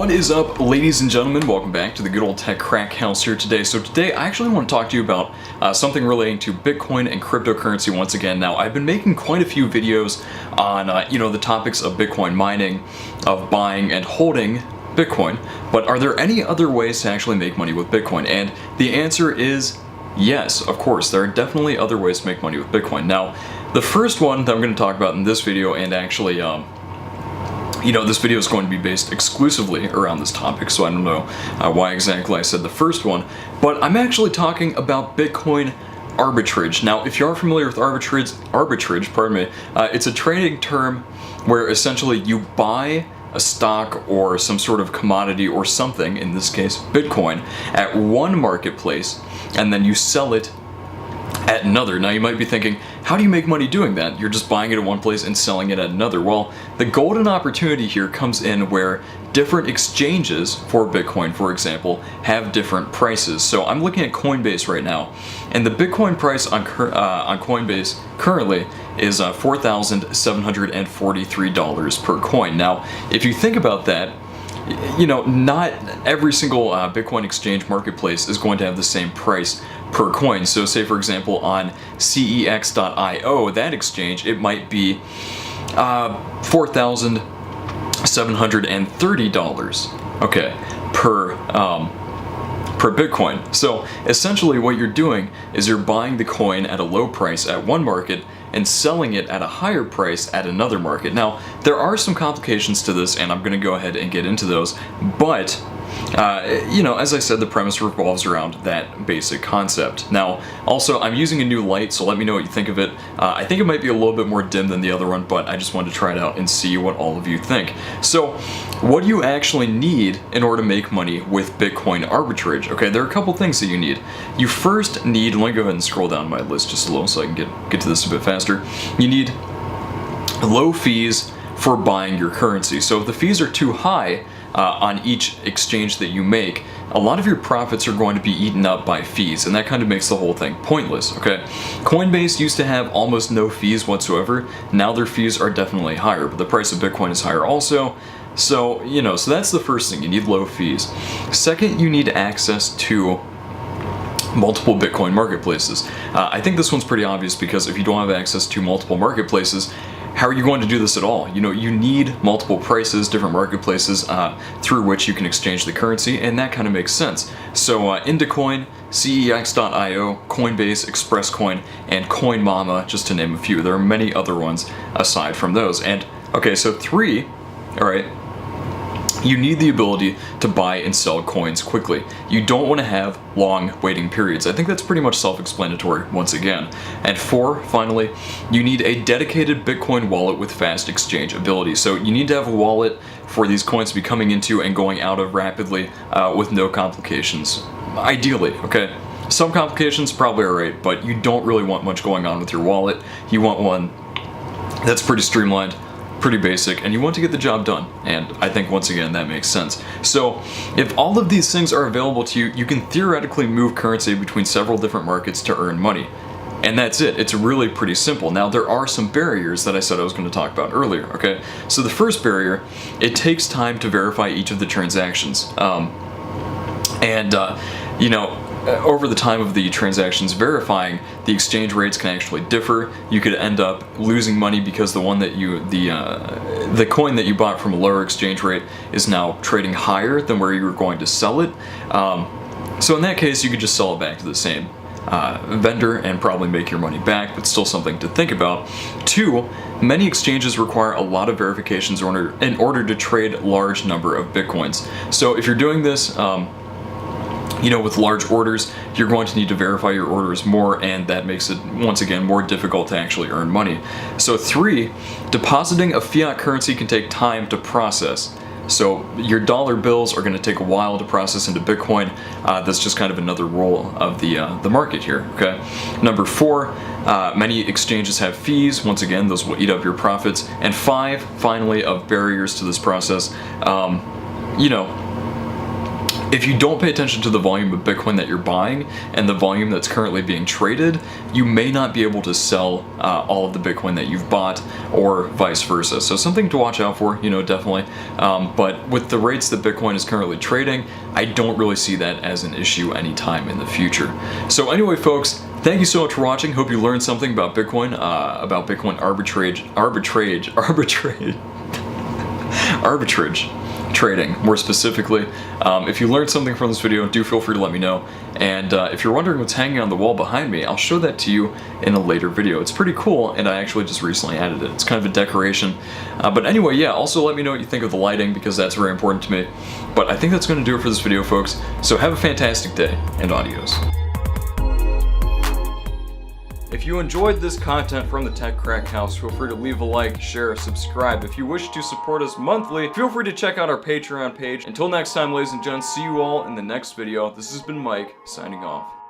What is up, ladies and gentlemen? Welcome back to the good old Tech Crack House here today. So today I actually want to talk to you about something relating to Bitcoin and cryptocurrency once again. Now, I've been making quite a few videos on the topics of Bitcoin mining, of buying and holding Bitcoin, but are there any other ways to actually make money with Bitcoin? And the answer is yes, of course. There are definitely other ways to make money with Bitcoin. Now, the first one that I'm going to talk about in this video, and actually this video is going to be based exclusively around this topic, so I don't know why exactly I said the first one, but I'm actually talking about Bitcoin Arbitrage. Now, if you are familiar with arbitrage, it's a trading term where essentially you buy a stock or some sort of commodity or something, in this case Bitcoin, at one marketplace, and then you sell it at another. Now you might be thinking, how do you make money doing that? You're just buying it at one place and selling it at another. Well, the golden opportunity here comes in where different exchanges for Bitcoin, for example, have different prices. So I'm looking at Coinbase right now, and the Bitcoin price on Coinbase currently is $4,743 per coin. Now, if you think about that, not every single Bitcoin exchange marketplace is going to have the same price per coin. So say, for example, on cex.io, that exchange, it might be $4,730, okay, per Bitcoin. So essentially what you're doing is you're buying the coin at a low price at one market and selling it at a higher price at another market. Now, there are some complications to this, and I'm going to go ahead and get into those, but as I said, the premise revolves around that basic concept. Now, also, I'm using a new light, so let me know what you think of it. I think it might be a little bit more dim than the other one, but I just wanted to try it out and see what all of you think. So, what do you actually need in order to make money with Bitcoin arbitrage? Okay, there are a couple things that you need. You first need, let me go ahead and scroll down my list just a little so I can get to this a bit faster. You need low fees for buying your currency. So if the fees are too high on each exchange that you make, a lot of your profits are going to be eaten up by fees, and that kind of makes the whole thing pointless, okay? Coinbase used to have almost no fees whatsoever. Now their fees are definitely higher, but the price of Bitcoin is higher also. So, so that's the first thing. You need low fees. Second, you need access to multiple Bitcoin marketplaces. I think this one's pretty obvious, because if you don't have access to multiple marketplaces, how are you going to do this at all? You need multiple prices, different marketplaces through which you can exchange the currency, and that kind of makes sense. So Indicoin, cex.io, Coinbase, ExpressCoin, and CoinMama, just to name a few. There are many other ones aside from those. And okay, so 3, all right, you need the ability to buy and sell coins quickly. You don't want to have long waiting periods. I think that's pretty much self-explanatory once again. And 4, finally, you need a dedicated Bitcoin wallet with fast exchange ability. So you need to have a wallet for these coins to be coming into and going out of rapidly with no complications. Ideally, okay? Some complications probably are right, but you don't really want much going on with your wallet. You want one that's pretty streamlined, pretty basic, and you want to get the job done. And I think once again that makes sense. So if all of these things are available to you, you can theoretically move currency between several different markets to earn money. And that's it. It's really pretty simple. Now, there are some barriers that I said I was going to talk about earlier, okay? So the first barrier, it takes time to verify each of the transactions. Over the time of the transactions verifying, the exchange rates can actually differ. You could end up losing money because the one that the coin that you bought from a lower exchange rate is now trading higher than where you were going to sell it. So in that case, you could just sell it back to the same vendor and probably make your money back, but still something to think about. 2, many exchanges require a lot of verifications in order to trade large number of Bitcoins. So if you're doing this, with large orders, you're going to need to verify your orders more, and that makes it, once again, more difficult to actually earn money. So 3, depositing a fiat currency can take time to process. So your dollar bills are going to take a while to process into Bitcoin. That's just kind of another rule of the market here, okay? Number 4, many exchanges have fees. Once again, those will eat up your profits. And 5, finally, of barriers to this process, if you don't pay attention to the volume of Bitcoin that you're buying and the volume that's currently being traded, you may not be able to sell all of the Bitcoin that you've bought, or vice versa. So something to watch out for, definitely. But with the rates that Bitcoin is currently trading, I don't really see that as an issue anytime in the future. So anyway, folks, thank you so much for watching. Hope you learned something about Bitcoin arbitrage trading, more specifically. If you learned something from this video, do feel free to let me know. And if you're wondering what's hanging on the wall behind me, I'll show that to you in a later video. It's pretty cool, and I actually just recently added it. It's kind of a decoration. But anyway, yeah, also let me know what you think of the lighting, because that's very important to me. But I think that's going to do it for this video, folks. So have a fantastic day, and adios. If you enjoyed this content from the Tech Crack House, feel free to leave a like, share, subscribe. If you wish to support us monthly, feel free to check out our Patreon page. Until next time, ladies and gents, see you all in the next video. This has been Mike, signing off.